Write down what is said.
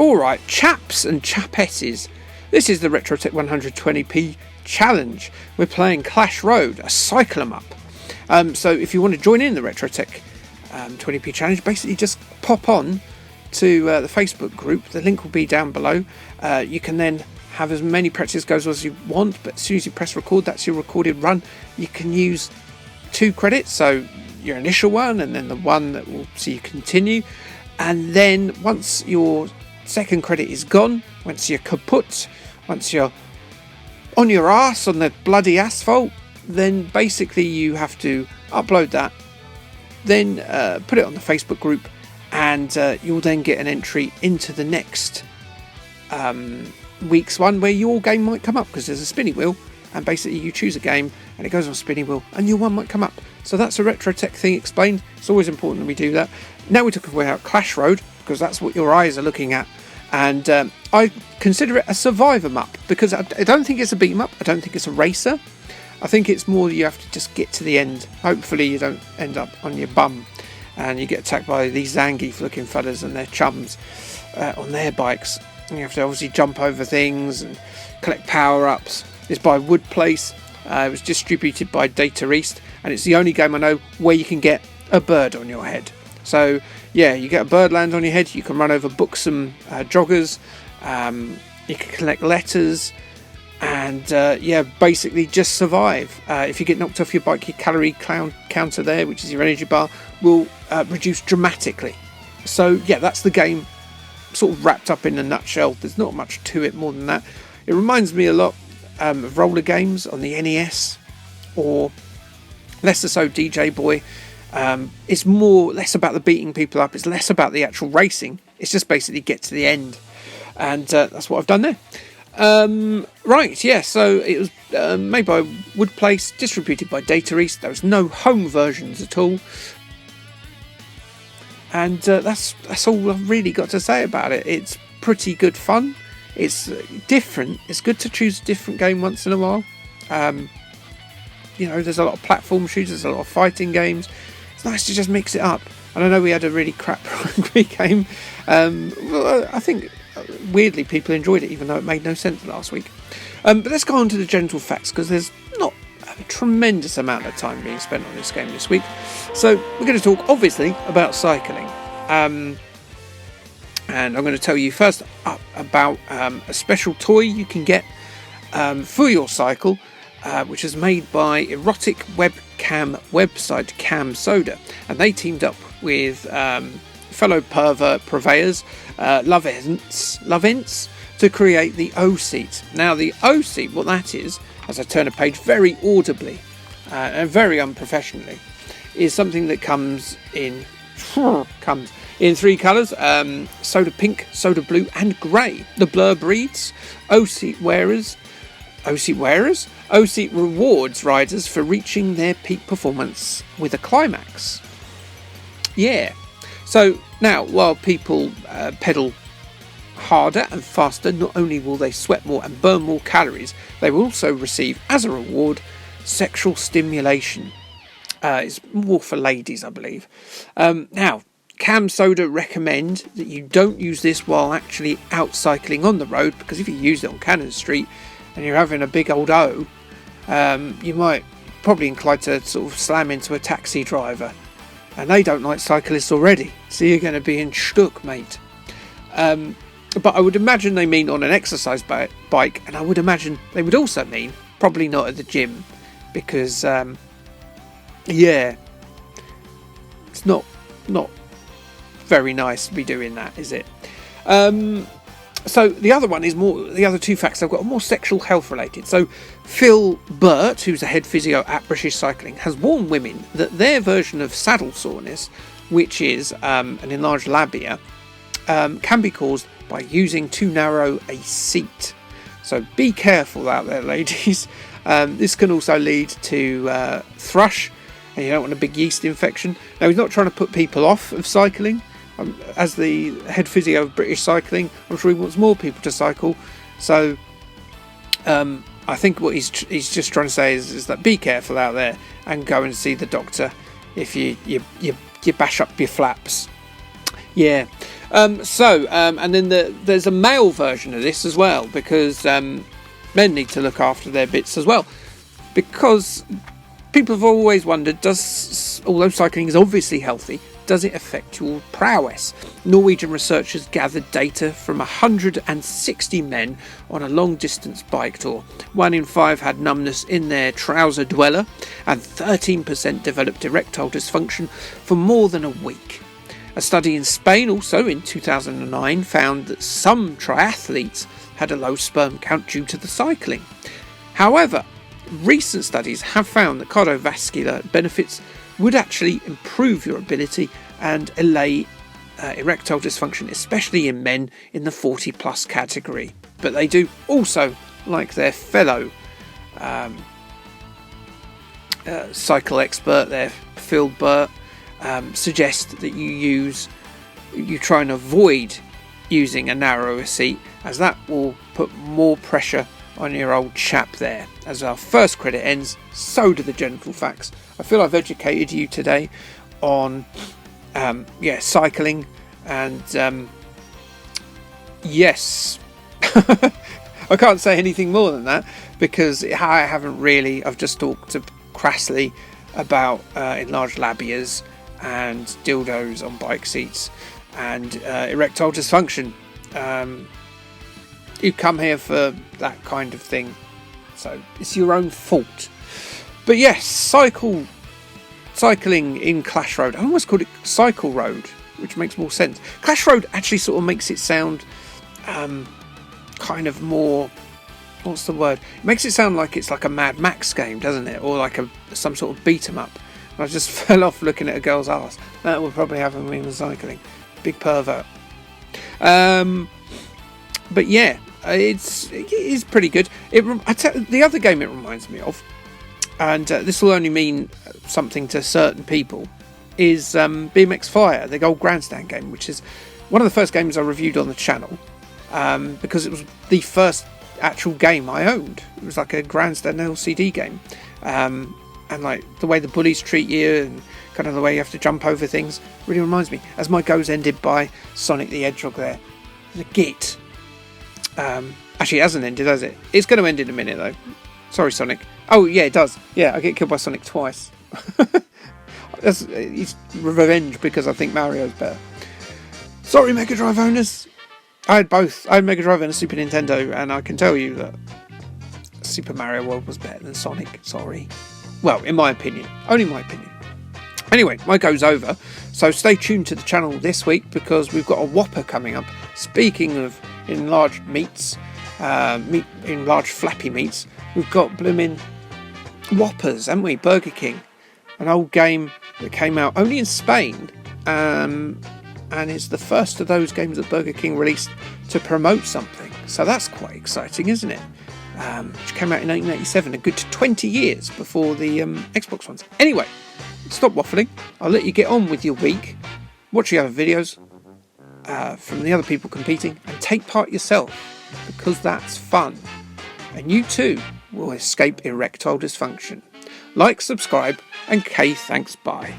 Alright, chaps and chapesses, this is the Retrotech 120p challenge. We're playing Clash Road, a cycle 'em up. So if you want to join in the Retrotech 20p challenge, basically just pop on to the Facebook group. The link will be down below. You can then have as many practice goes as you want, but as soon as you press record, that's your recorded run. You can use 2 credits, so your initial one and then the one that will see you continue. And then once your second credit is gone, once you're kaput, once you're on your arse on the bloody asphalt, then basically you have to upload that, then put it on the Facebook group, and you'll then get an entry into the next week's one where your game might come up, because there's a spinny wheel, and basically you choose a game and it goes on a spinny wheel and your one might come up. So that's a Retrotech thing explained. It's always important that we do that. Now we're talking about Clash Road, because that's what your eyes are looking at, and I consider it a survivor map, because I don't think it's a beat 'em up, I don't think it's a racer. I think it's more you have to just get to the end. Hopefully you don't end up on your bum and you get attacked by these Zangief looking fellas and their chums on their bikes. And you have to obviously jump over things and collect power-ups. It's by Woodplace. It was distributed by tightest, and it's the only game I know where you can get a bird on your head. So yeah, you get a bird land on your head, you can run over buxom joggers, you can collect letters, and yeah, basically just survive. If you get knocked off your bike, your calorie counter there, which is your energy bar, will reduce dramatically. So yeah, that's the game sort of wrapped up in a nutshell. There's not much to it more than that. It reminds me a lot of roller games on the NES, or lesser so DJ Boy. It's less about the beating people up, it's less about the actual racing, it's just basically get to the end, and that's what I've done there. Right, yeah, so it was made by Woodplace, distributed by tightest. There was no home versions at all, and that's all I've really got to say about it. It's pretty good fun, it's different, it's good to choose a different game once in a while. You know, there's a lot of platform shooters, there's a lot of fighting games. It's nice to just mix it up. And I know we had a really crap rugby game. Well, I think weirdly people enjoyed it, even though it made no sense last week. But let's go on to the general facts, because there's not a tremendous amount of time being spent on this game this week. So we're going to talk obviously about cycling. And I'm going to tell you first up about a special toy you can get for your cycle, which is made by erotic webcam website Cam Soda, and they teamed up with fellow purveyors Lovents to create the O-Seat. Now the O-Seat, what that is, as I turn a page very audibly and very unprofessionally, is something that comes in 3 colours, soda pink, soda blue and grey. The blur breeds O-Seat wearers. O-Seat rewards riders for reaching their peak performance with a climax. Yeah. So now, while people pedal harder and faster, not only will they sweat more and burn more calories, they will also receive, as a reward, sexual stimulation. It's more for ladies, I believe. Now, Cam Soda recommend that you don't use this while actually out cycling on the road, because if you use it on Cannon Street and you're having a big old O, you might probably incline to sort of slam into a taxi driver, and they don't like cyclists already, so you're going to be in stuck, mate. But I would imagine they mean on an exercise bike, and I would imagine they would also mean probably not at the gym, because yeah, it's not very nice to be doing that, is it? So the other one is more, the other 2 facts I've got are more sexual health related. So Phil Burt, who's a head physio at British Cycling, has warned women that their version of saddle soreness, which is an enlarged labia, can be caused by using too narrow a seat. So be careful out there, ladies. This can also lead to thrush, and you don't want a big yeast infection. Now, he's not trying to put people off of cycling. As the head physio of British Cycling, I'm sure he wants more people to cycle. So I think what he's just trying to say is that be careful out there and go and see the doctor if you bash up your flaps. Yeah. And then there's a male version of this as well, because men need to look after their bits as well. Because people have always wondered, although cycling is obviously healthy, does it affect your prowess? Norwegian researchers gathered data from 160 men on a long-distance bike tour. 1 in 5 had numbness in their trouser dweller, and 13% developed erectile dysfunction for more than a week. A study in Spain, also in 2009, found that some triathletes had a low sperm count due to the cycling. However, recent studies have found that cardiovascular benefits would actually improve your ability and allay erectile dysfunction, especially in men in the 40 plus category. But they do also, like their fellow cycle expert there, Phil Burt, suggest that you try and avoid using a narrower seat, as that will put more pressure on your old chap there. As our first credit ends, so do the genital facts. I feel I've educated you today on cycling, and yes, I can't say anything more than that, because I haven't really. I've just talked crassly about enlarged labias and dildos on bike seats and erectile dysfunction. You come here for that kind of thing, so it's your own fault. But yes, cycling in Clash Road. I almost called it Cycle Road, which makes more sense. Clash Road actually sort of makes it sound kind of more, what's the word? It makes it sound like it's like a Mad Max game, doesn't it? Or like some sort of beat 'em up. And I just fell off looking at a girl's ass. That would probably happen when with cycling. Big pervert. But yeah, it is pretty good. The other game it reminds me of, and this will only mean something to certain people, is BMX Fire, the Gold Grandstand game, which is one of the first games I reviewed on the channel, because it was the first actual game I owned. It was like a Grandstand LCD game, and like the way the bullies treat you and kind of the way you have to jump over things really reminds me. As my goes ended by Sonic the Hedgehog there, the git. Actually, it hasn't ended, has it? It's going to end in a minute, though. Sorry, Sonic. Oh, yeah, it does. Yeah, I get killed by Sonic twice. It's revenge because I think Mario's better. Sorry, Mega Drive owners. I had both. I had Mega Drive and a Super Nintendo, and I can tell you that Super Mario World was better than Sonic. Sorry. Well, in my opinion. Only my opinion. Anyway, my go's over. So stay tuned to the channel this week, because we've got a whopper coming up. Speaking of enlarged meats, enlarged flappy meats, we've got blooming Whoppers, haven't we? Burger King, an old game that came out only in Spain, and it's the first of those games that Burger King released to promote something, so that's quite exciting, isn't it? Which came out in 1987, a good 20 years before the Xbox ones. Anyway, stop waffling, I'll let you get on with your week, watch the other videos from the other people competing, and take part yourself, because that's fun, and you too will escape erectile dysfunction. Like, subscribe, and thanks, bye.